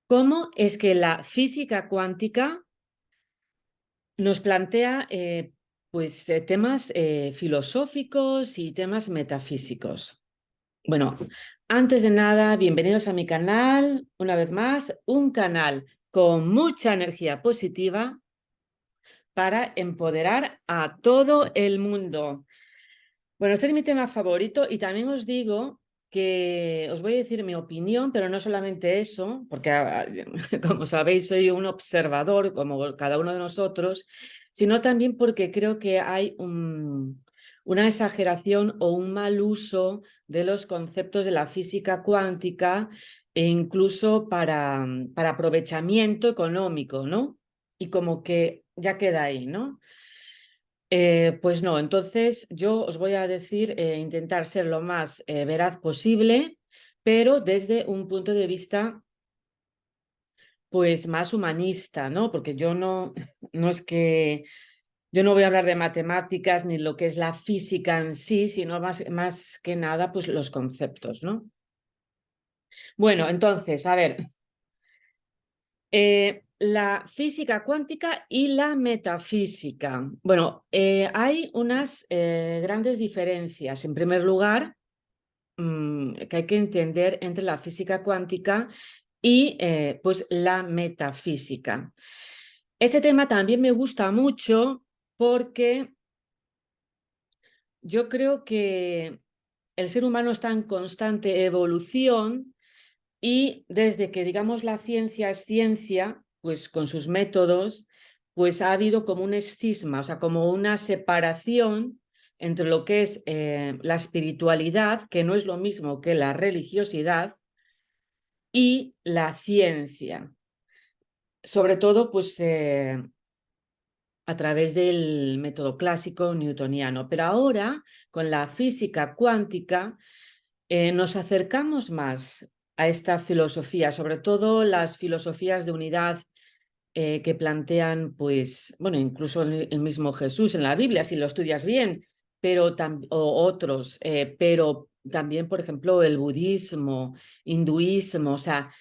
cómo es que la física cuántica nos plantea temas filosóficos y temas metafísicos. Bueno, antes de nada, bienvenidos a mi canal, una vez más, un canal con mucha energía positiva para empoderar a todo el mundo. Bueno, este es mi tema favorito y también os digo que os voy a decir mi opinión, pero no solamente eso, porque como sabéis soy un observador como cada uno de nosotros, sino también porque creo que hay una exageración o un mal uso de los conceptos de la física cuántica e incluso para aprovechamiento económico, ¿no? Y como que ya queda ahí, ¿no? Pues no, entonces yo os voy a decir, intentar ser lo más veraz posible, pero desde un punto de vista pues más humanista, ¿no? Porque yo no, no es que yo no voy a hablar de matemáticas ni lo que es la física en sí, sino más que nada pues los conceptos, ¿no? Bueno, entonces, a ver, la física cuántica y la metafísica. Bueno, hay unas grandes diferencias. En primer lugar, que hay que entender entre la física cuántica y pues la metafísica. Este tema también me gusta mucho porque yo creo que el ser humano está en constante evolución y desde que, digamos, la ciencia es ciencia, pues con sus métodos, pues ha habido como un escisma, o sea, como una separación entre lo que es la espiritualidad, que no es lo mismo que la religiosidad, y la ciencia. Sobre todo, pues a través del método clásico newtoniano. Pero ahora, con la física cuántica, nos acercamos más a esta filosofía, sobre todo las filosofías de unidad que plantean, pues, bueno, incluso el mismo Jesús en la Biblia, si lo estudias bien, pero o otros, pero también, por ejemplo, el budismo, hinduismo, o sea,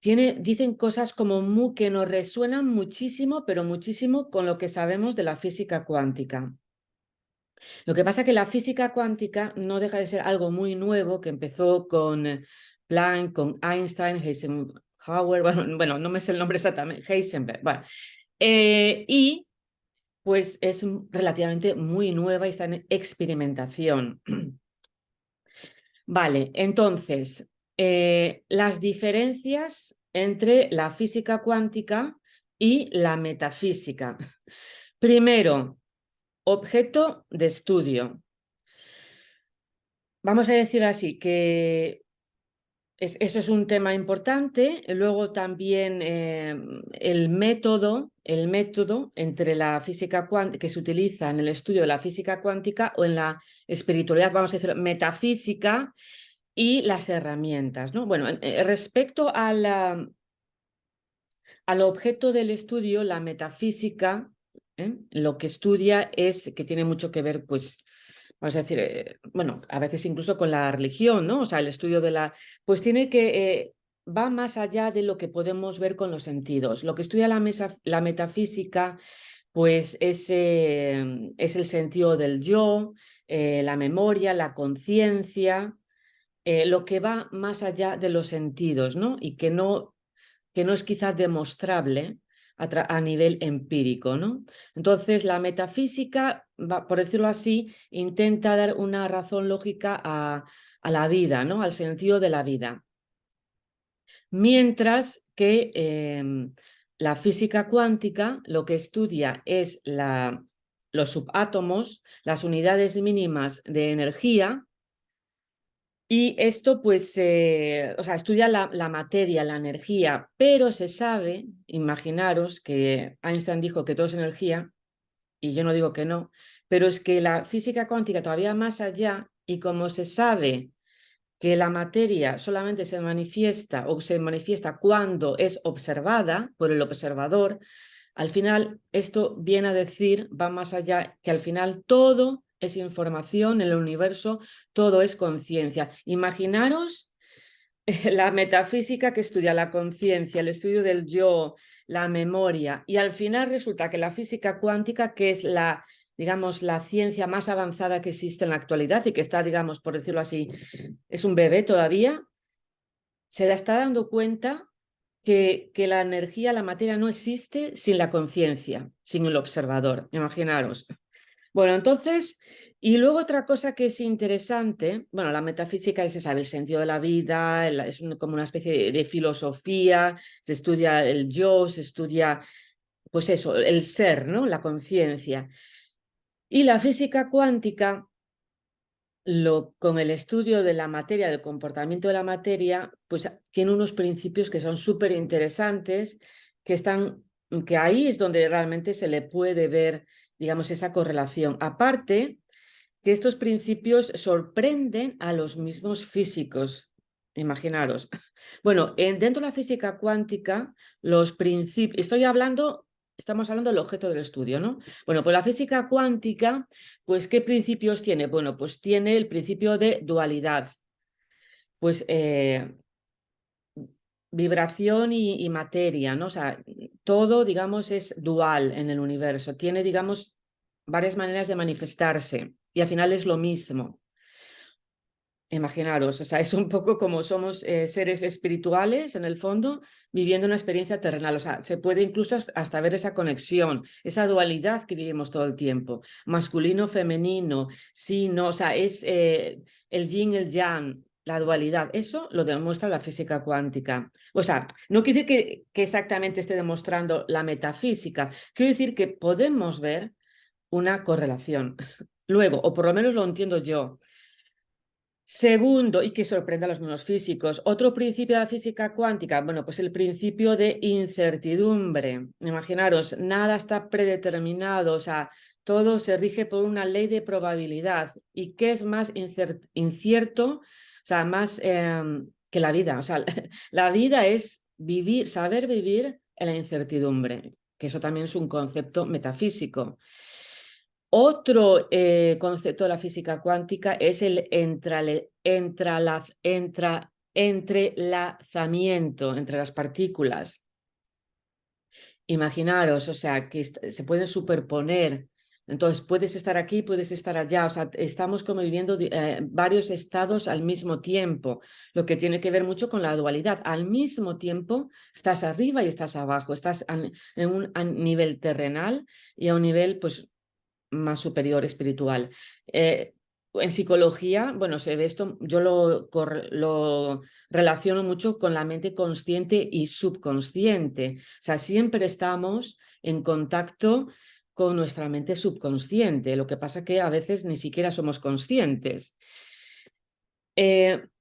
dicen cosas como que nos resuenan muchísimo, pero muchísimo con lo que sabemos de la física cuántica. Lo que pasa es que la física cuántica no deja de ser algo muy nuevo que empezó con Planck, con Einstein, Heisenhower, bueno, no me sé el nombre exactamente, Heisenberg, bueno, y pues es relativamente muy nueva y está en experimentación. Vale, entonces, las diferencias entre la física cuántica y la metafísica. Primero, objeto de estudio. Vamos a decir así, que eso es un tema importante. Luego también el método entre la física cuántica que se utiliza en el estudio de la física cuántica o en la espiritualidad, vamos a decir, metafísica, y las herramientas, ¿no? Bueno, respecto al objeto del estudio, la metafísica, lo que estudia es que tiene mucho que ver, pues, vamos a decir, bueno, a veces incluso con la religión, ¿no? O sea, el estudio de la, pues tiene que, va más allá de lo que podemos ver con los sentidos. Lo que estudia la metafísica, pues es el sentido del yo, la memoria, la conciencia, lo que va más allá de los sentidos, ¿no? Y que no es quizás demostrable a nivel empírico, ¿no? Entonces, la metafísica, por decirlo así, intenta dar una razón lógica a la vida, ¿no? Al sentido de la vida. Mientras que la física cuántica lo que estudia es los subátomos, las unidades mínimas de energía. Y esto, pues, o sea, estudia la materia, la energía, pero se sabe, imaginaros que Einstein dijo que todo es energía, y yo no digo que no, pero es que la física cuántica todavía más allá, y como se sabe que la materia solamente se manifiesta o se manifiesta cuando es observada por el observador, al final esto viene a decir, va más allá, que al final todo es información en el universo, todo es conciencia. Imaginaros la metafísica que estudia la conciencia, el estudio del yo, la memoria, y al final resulta que la física cuántica, que es la, digamos, la ciencia más avanzada que existe en la actualidad y que está, digamos, por decirlo así, es un bebé todavía, se está dando cuenta que la energía, la materia no existe sin la conciencia, sin el observador, imaginaros. Bueno, entonces, y luego otra cosa que es interesante, bueno, la metafísica es, se sabe el sentido de la vida, es como una especie de filosofía, se estudia el yo, se estudia, pues eso, el ser, ¿no? La conciencia. Y la física cuántica, con el estudio de la materia, del comportamiento de la materia, pues tiene unos principios que son súper interesantes, que ahí es donde realmente se le puede ver, digamos, esa correlación. Aparte, que estos principios sorprenden a los mismos físicos. Imaginaros. Bueno, dentro de la física cuántica, los principios, estamos hablando del objeto del estudio, ¿no? Bueno, pues la física cuántica, pues ¿qué principios tiene? Bueno, pues tiene el principio de dualidad. Pues vibración y materia, ¿no? O sea, todo, digamos, es dual en el universo. Tiene, digamos, varias maneras de manifestarse y al final es lo mismo. Imaginaros, o sea, es un poco como somos seres espirituales en el fondo, viviendo una experiencia terrenal. O sea, se puede incluso hasta ver esa conexión, esa dualidad que vivimos todo el tiempo, masculino, femenino, sí, no, o sea, es el yin, el yang, la dualidad. Eso lo demuestra la física cuántica. O sea, no quiere decir que exactamente esté demostrando la metafísica, quiero decir que podemos ver una correlación. Luego, o por lo menos lo entiendo yo. Segundo, y que sorprende a los mismos físicos, otro principio de la física cuántica, bueno, pues el principio de incertidumbre. Imaginaros, nada está predeterminado, o sea, todo se rige por una ley de probabilidad. ¿Y qué es más incierto? O sea, más que la vida. O sea, la vida es vivir, saber vivir en la incertidumbre, que eso también es un concepto metafísico. Otro concepto de la física cuántica es el entrelazamiento entre las partículas. Imaginaros, o sea, que se pueden superponer. Entonces, puedes estar aquí, puedes estar allá. O sea, estamos como viviendo varios estados al mismo tiempo, lo que tiene que ver mucho con la dualidad. Al mismo tiempo, estás arriba y estás abajo. Estás en un nivel terrenal y a un nivel, pues, más superior espiritual. En psicología, bueno, se ve esto, yo lo relaciono mucho con la mente consciente y subconsciente. O sea, siempre estamos en contacto con nuestra mente subconsciente, lo que pasa que a veces ni siquiera somos conscientes.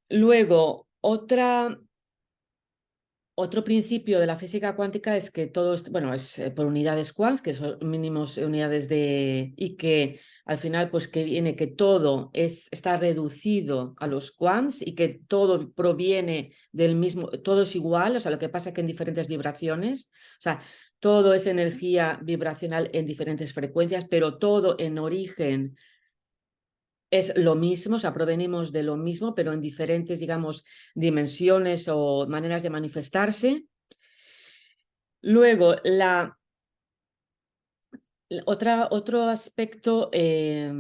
Luego, otro principio de la física cuántica es que todo, bueno, es por unidades quants, que son mínimos unidades y que al final, pues que viene que todo está reducido a los quants y que todo proviene del mismo, todo es igual, o sea, lo que pasa es que en diferentes vibraciones, o sea, todo es energía vibracional en diferentes frecuencias, pero todo en origen es lo mismo, o sea, provenimos de lo mismo, pero en diferentes, digamos, dimensiones o maneras de manifestarse. Luego, otro aspecto de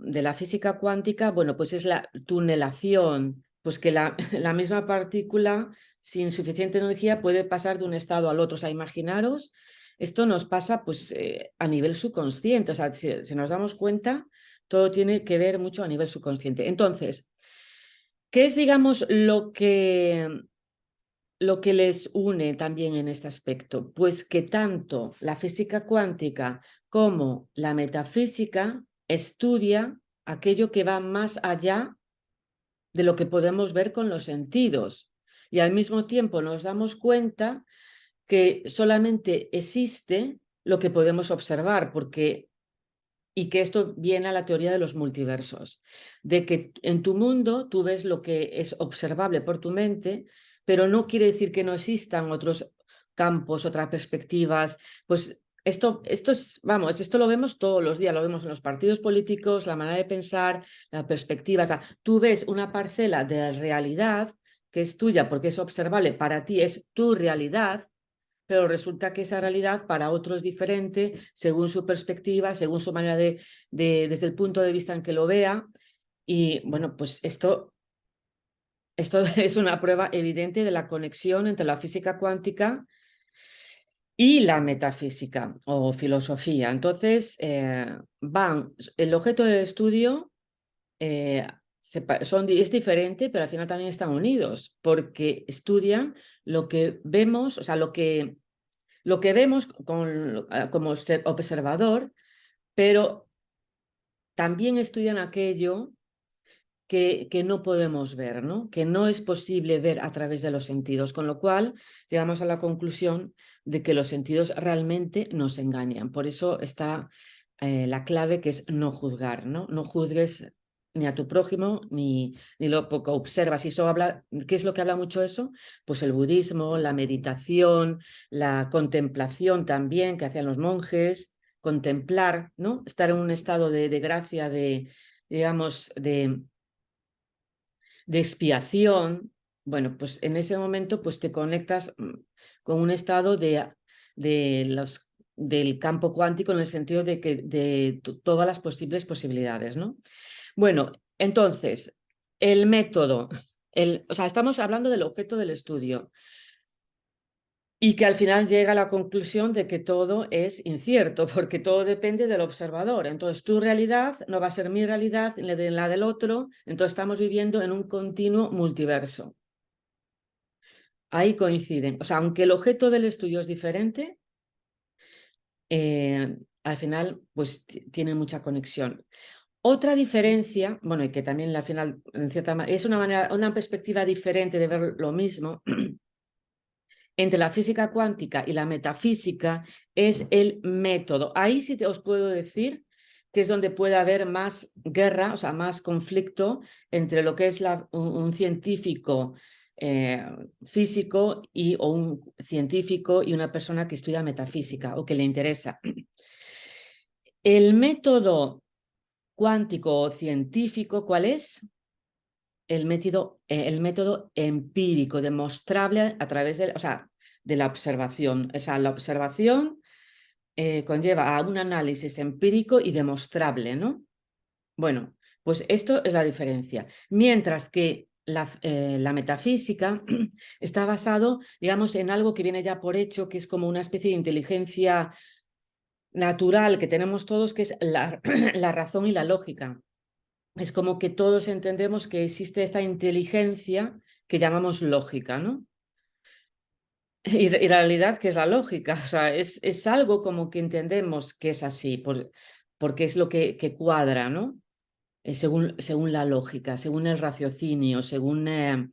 la física cuántica, bueno, pues es la tunelación, pues que la misma partícula sin suficiente energía puede pasar de un estado al otro. O sea, imaginaros, esto nos pasa pues a nivel subconsciente, o sea, si nos damos cuenta, todo tiene que ver mucho a nivel subconsciente. Entonces, ¿qué es, digamos, lo que les une también en este aspecto? Pues que tanto la física cuántica como la metafísica estudia aquello que va más allá de lo que podemos ver con los sentidos. Y al mismo tiempo nos damos cuenta que solamente existe lo que podemos observar, y que esto viene a la teoría de los multiversos, de que en tu mundo tú ves lo que es observable por tu mente, pero no quiere decir que no existan otros campos, otras perspectivas, pues esto es, vamos, esto lo vemos todos los días, lo vemos en los partidos políticos, la manera de pensar, la perspectiva. O sea, tú ves una parcela de realidad que es tuya porque es observable, para ti es tu realidad, pero resulta que esa realidad para otro es diferente según su perspectiva, según su manera desde el punto de vista en que lo vea. Y bueno, pues esto es una prueba evidente de la conexión entre la física cuántica y la metafísica o filosofía. Entonces, el objeto del estudio es diferente, pero al final también están unidos, porque estudian lo que vemos, o sea, lo que vemos como observador, pero también estudian aquello que no podemos ver, ¿no? Que no es posible ver a través de los sentidos, con lo cual llegamos a la conclusión de que los sentidos realmente nos engañan. Por eso está la clave, que es no juzgar, ¿no? No juzgues ni a tu prójimo, ni lo poco observas. Y eso habla, ¿qué es lo que habla mucho eso? Pues el budismo, la meditación, la contemplación también que hacían los monjes, contemplar, ¿no? Estar en un estado de gracia, digamos, de expiación. Bueno, pues en ese momento pues te conectas con un estado del campo cuántico, en el sentido de que todas las posibles posibilidades, ¿no? Bueno, entonces, el método, o sea, estamos hablando del objeto del estudio y que al final llega a la conclusión de que todo es incierto, porque todo depende del observador. Entonces, tu realidad no va a ser mi realidad ni la del otro, entonces estamos viviendo en un continuo multiverso. Ahí coinciden. O sea, aunque el objeto del estudio es diferente, al final pues tiene mucha conexión. Otra diferencia, bueno, y que también al final, en cierta manera, es una perspectiva diferente de ver lo mismo, entre la física cuántica y la metafísica, es el método. Ahí sí os puedo decir que es donde puede haber más guerra, o sea, más conflicto entre lo que es un científico físico o un científico y una persona que estudia metafísica o que le interesa. El método cuántico o científico, ¿cuál es? El método empírico, demostrable a través de la observación. O sea, la observación conlleva a un análisis empírico y demostrable, ¿no? Bueno, pues esto es la diferencia. Mientras que la metafísica está basado, digamos, en algo que viene ya por hecho, que es como una especie de inteligencia natural que tenemos todos, que es la razón y la lógica. Es como que todos entendemos que existe esta inteligencia que llamamos lógica, ¿no? Y la realidad, que es la lógica, o sea, es algo como que entendemos que es así, porque es lo que cuadra, ¿no? Según la lógica, según el raciocinio, según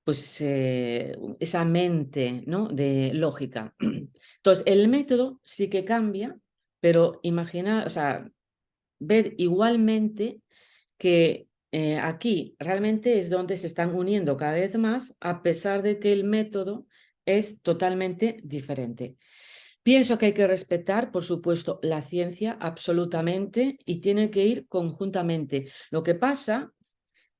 pues, esa mente, ¿no? De lógica. Entonces, el método sí que cambia, pero imagina, o sea, ved igualmente que aquí realmente es donde se están uniendo cada vez más, a pesar de que el método es totalmente diferente. Pienso que hay que respetar, por supuesto, la ciencia absolutamente, y tiene que ir conjuntamente. Lo que pasa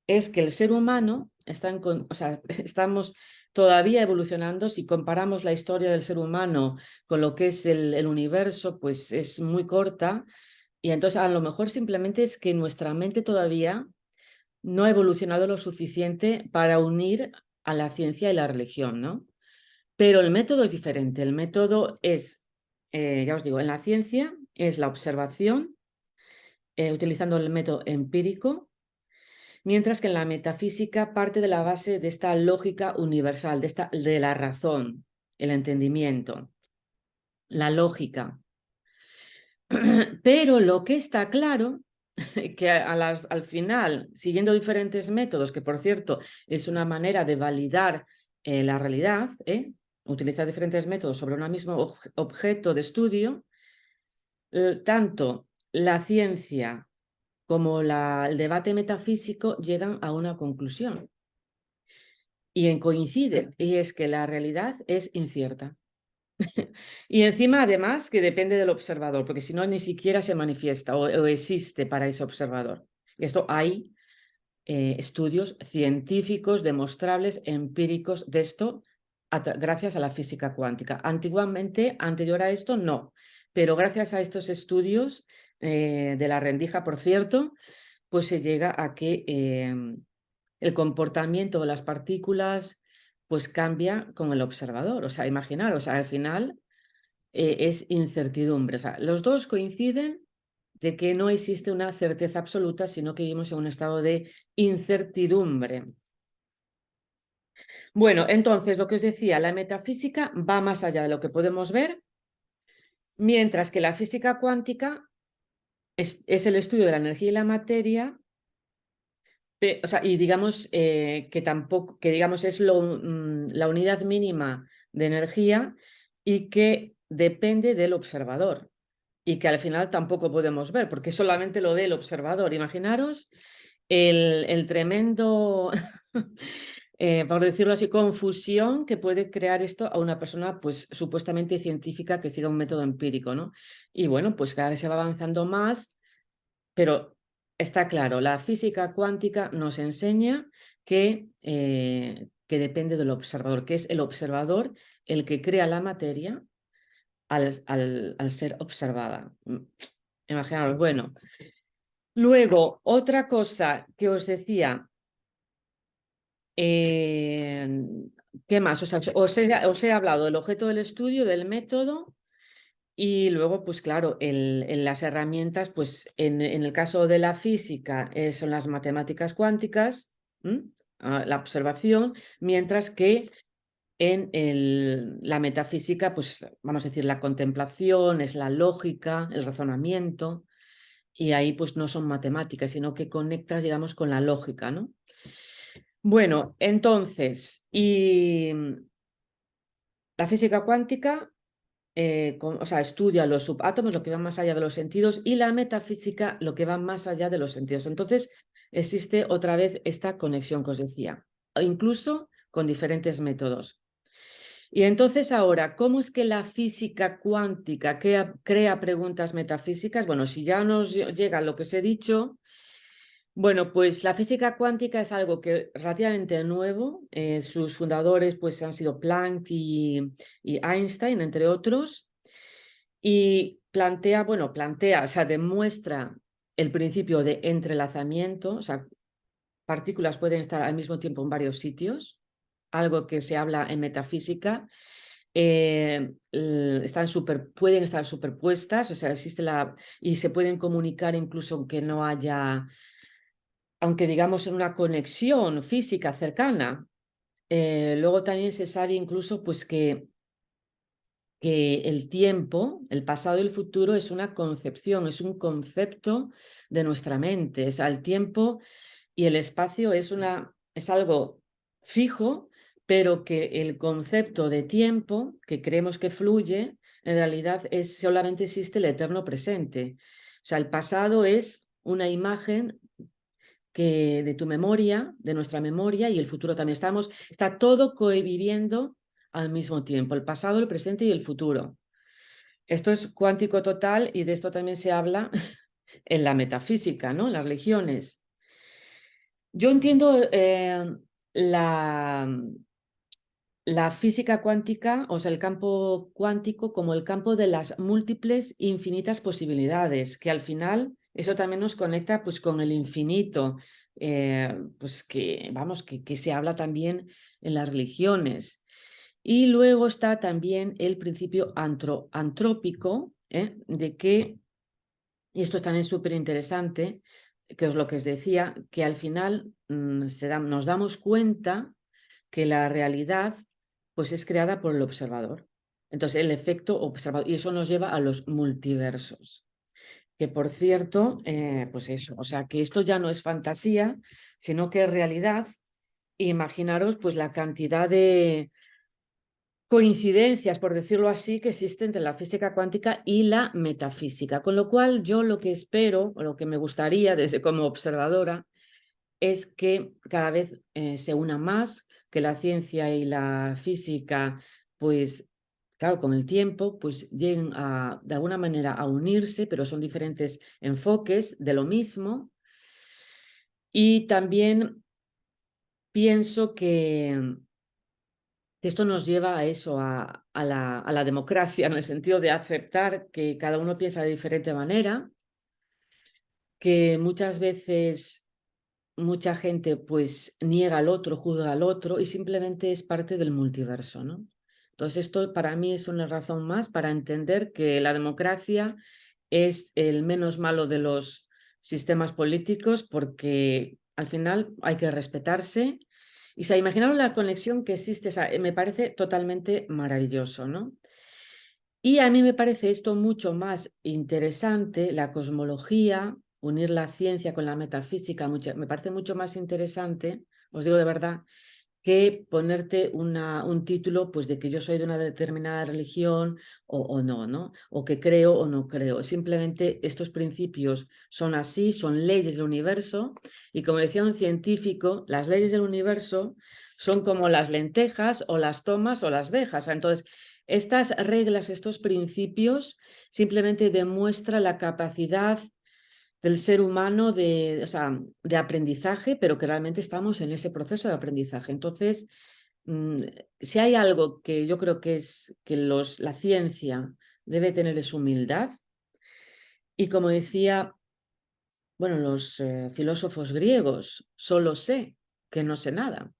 es que el ser humano estamos todavía evolucionando. Si comparamos la historia del ser humano con lo que es el universo, pues es muy corta, y entonces a lo mejor simplemente es que nuestra mente todavía no ha evolucionado lo suficiente para unir a la ciencia y la religión, ¿no? Pero el método es diferente. El método es, ya os digo, en la ciencia es la observación, utilizando el método empírico, mientras que en la metafísica parte de la base de esta lógica universal, de la razón, el entendimiento, la lógica. Pero lo que está claro, que al final, siguiendo diferentes métodos, que por cierto es una manera de validar la realidad, utilizar diferentes métodos sobre un mismo objeto de estudio, tanto la ciencia como el debate metafísico llegan a una conclusión y coinciden, y es que la realidad es incierta. Y encima, además, que depende del observador, porque si no, ni siquiera se manifiesta o existe para ese observador. Y esto hay estudios científicos, demostrables, empíricos de esto, gracias a la física cuántica. Antiguamente, anterior a esto, no. Pero gracias a estos estudios de la rendija, por cierto, pues se llega a que el comportamiento de las partículas pues cambia con el observador. O sea, imaginaros, al final es incertidumbre. O sea, los dos coinciden de que no existe una certeza absoluta, sino que vivimos en un estado de incertidumbre. Bueno, entonces lo que os decía, la metafísica va más allá de lo que podemos ver, mientras que la física cuántica es el estudio de la energía y la materia, o sea, y digamos que tampoco, que digamos es la unidad mínima de energía y que depende del observador y que al final tampoco podemos ver, porque solamente lo ve el observador. Imaginaros el tremendo, por decirlo así, confusión que puede crear esto a una persona pues supuestamente científica que siga un método empírico, ¿no? Y bueno, pues cada vez se va avanzando más, pero está claro, la física cuántica nos enseña que depende del observador, que es el observador el que crea la materia al ser observada. Imaginaos, bueno. Luego, otra cosa que os decía, ¿qué más? O sea, os he hablado del objeto del estudio, del método y luego, pues claro, en las herramientas, pues en el caso de la física son las matemáticas cuánticas, la observación, mientras que en la metafísica, pues vamos a decir, la contemplación, es la lógica, el razonamiento, y ahí pues no son matemáticas, sino que conectas, digamos, con la lógica, ¿no? Bueno, entonces, y la física cuántica, o sea, estudia los subátomos, lo que va más allá de los sentidos, y la metafísica, lo que va más allá de los sentidos. Entonces, existe otra vez esta conexión que os decía, incluso con diferentes métodos. Y entonces ahora, ¿cómo es que la física cuántica crea preguntas metafísicas? Bueno, si ya nos llega lo que os he dicho, bueno, pues la física cuántica es algo que relativamente nuevo. Sus fundadores pues han sido Planck y Einstein, entre otros, y plantea, o sea, demuestra el principio de entrelazamiento, o sea, partículas pueden estar al mismo tiempo en varios sitios, algo que se habla en metafísica. Pueden estar superpuestas, o sea, y se pueden comunicar incluso aunque no haya, aunque digamos en una conexión física cercana. Luego también se sabe incluso pues que el tiempo, el pasado y el futuro es una concepción, es un concepto de nuestra mente. O sea, el tiempo y el espacio es algo fijo, pero que el concepto de tiempo que creemos que fluye, en realidad solamente existe el eterno presente. O sea, el pasado es una imagen de tu memoria, de nuestra memoria, y el futuro también. Está todo coeviviendo al mismo tiempo, el pasado, el presente y el futuro. Esto es cuántico total y de esto también se habla en la metafísica, ¿no? En las religiones. Yo entiendo la física cuántica, o sea, el campo cuántico como el campo de las múltiples infinitas posibilidades, que al final eso también nos conecta pues con el infinito, pues que se habla también en las religiones. Y luego está también el principio antrópico, de que, y esto también es súper interesante, que es lo que os decía, que al final nos damos cuenta que la realidad pues es creada por el observador. Entonces, el efecto observador, y eso nos lleva a los multiversos. Que por cierto, pues eso, o sea, que esto ya no es fantasía, sino que es realidad. Imaginaros pues la cantidad de coincidencias, por decirlo así, que existen entre la física cuántica y la metafísica. Con lo cual, yo lo que espero, o lo que me gustaría desde como observadora, es que cada vez se una más, que la ciencia y la física pues claro, con el tiempo, pues lleguen de alguna manera a unirse, pero son diferentes enfoques de lo mismo. Y también pienso que esto nos lleva a eso, a la democracia, en el sentido de aceptar que cada uno piensa de diferente manera, que muchas veces mucha gente pues niega al otro, juzga al otro y simplemente es parte del multiverso, ¿no? Entonces esto para mí es una razón más para entender que la democracia es el menos malo de los sistemas políticos porque al final hay que respetarse. Y sea, imaginaros la conexión que existe, o sea, me parece totalmente maravilloso, ¿no? Y a mí me parece esto mucho más interesante, la cosmología, unir la ciencia con la metafísica, me parece mucho más interesante, os digo de verdad, que ponerte un título pues, de que yo soy de una determinada religión o no, ¿no? O que creo o no creo. Simplemente estos principios son así, son leyes del universo y como decía un científico, las leyes del universo son como las lentejas o las tomas o las dejas. Entonces, estas reglas, estos principios simplemente demuestran la capacidad del ser humano o sea, de aprendizaje, pero que realmente estamos en ese proceso de aprendizaje. Entonces, si hay algo que yo creo que es que la ciencia debe tener es humildad, y como decía, bueno, los filósofos griegos, solo sé que no sé nada.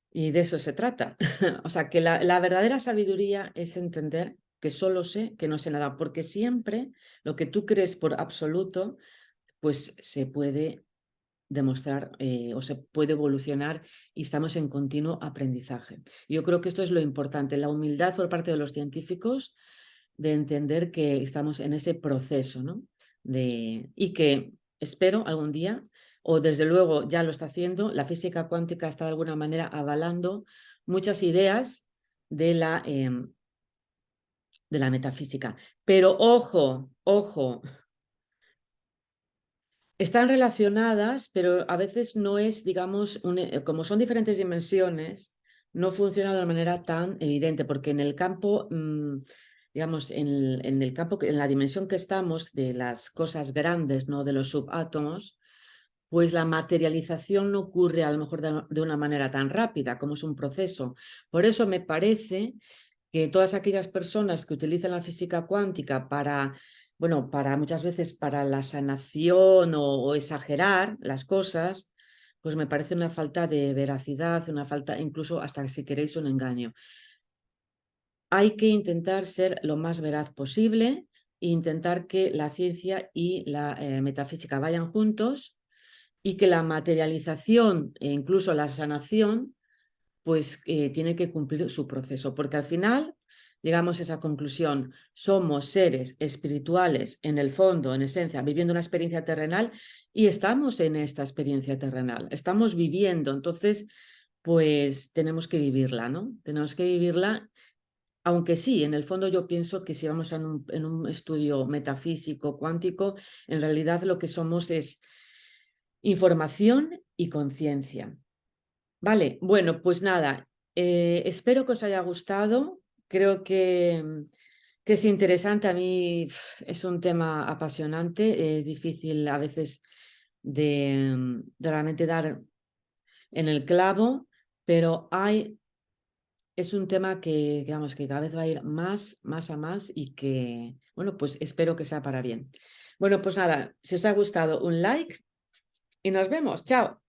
Y de eso se trata. O sea, que la verdadera sabiduría es entender que solo sé que no sé nada, porque siempre lo que tú crees por absoluto, pues se puede demostrar o se puede evolucionar y estamos en continuo aprendizaje. Yo creo que esto es lo importante, la humildad por parte de los científicos de entender que estamos en ese proceso, ¿no? Y que espero algún día, o desde luego ya lo está haciendo, la física cuántica está de alguna manera avalando muchas ideas de la metafísica. Pero ojo, ojo, están relacionadas, pero a veces no es, digamos, como son diferentes dimensiones, no funciona de una manera tan evidente, porque en el campo, digamos, en el campo, en la dimensión que estamos de las cosas grandes, ¿no? De los subátomos, pues la materialización no ocurre a lo mejor de una manera tan rápida, como es un proceso. Por eso me parece que todas aquellas personas que utilizan la física cuántica para, bueno, para muchas veces para la sanación o exagerar las cosas, pues me parece una falta de veracidad, una falta, incluso hasta si queréis un engaño. Hay que intentar ser lo más veraz posible e intentar que la ciencia y la metafísica vayan juntos y que la materialización e incluso la sanación pues tiene que cumplir su proceso, porque al final llegamos a esa conclusión, somos seres espirituales en el fondo, en esencia, viviendo una experiencia terrenal y estamos en esta experiencia terrenal, estamos viviendo, entonces pues tenemos que vivirla, ¿no? Tenemos que vivirla, aunque sí, en el fondo yo pienso que si vamos en un estudio metafísico, cuántico, en realidad lo que somos es información y conciencia. Vale, bueno, pues nada, espero que os haya gustado. Creo que es interesante. A mí es un tema apasionante. Es difícil a veces de realmente dar en el clavo, pero es un tema que, digamos, que cada vez va a ir más a más y que, bueno, pues espero que sea para bien. Bueno, pues nada, si os ha gustado, un like y nos vemos. Chao.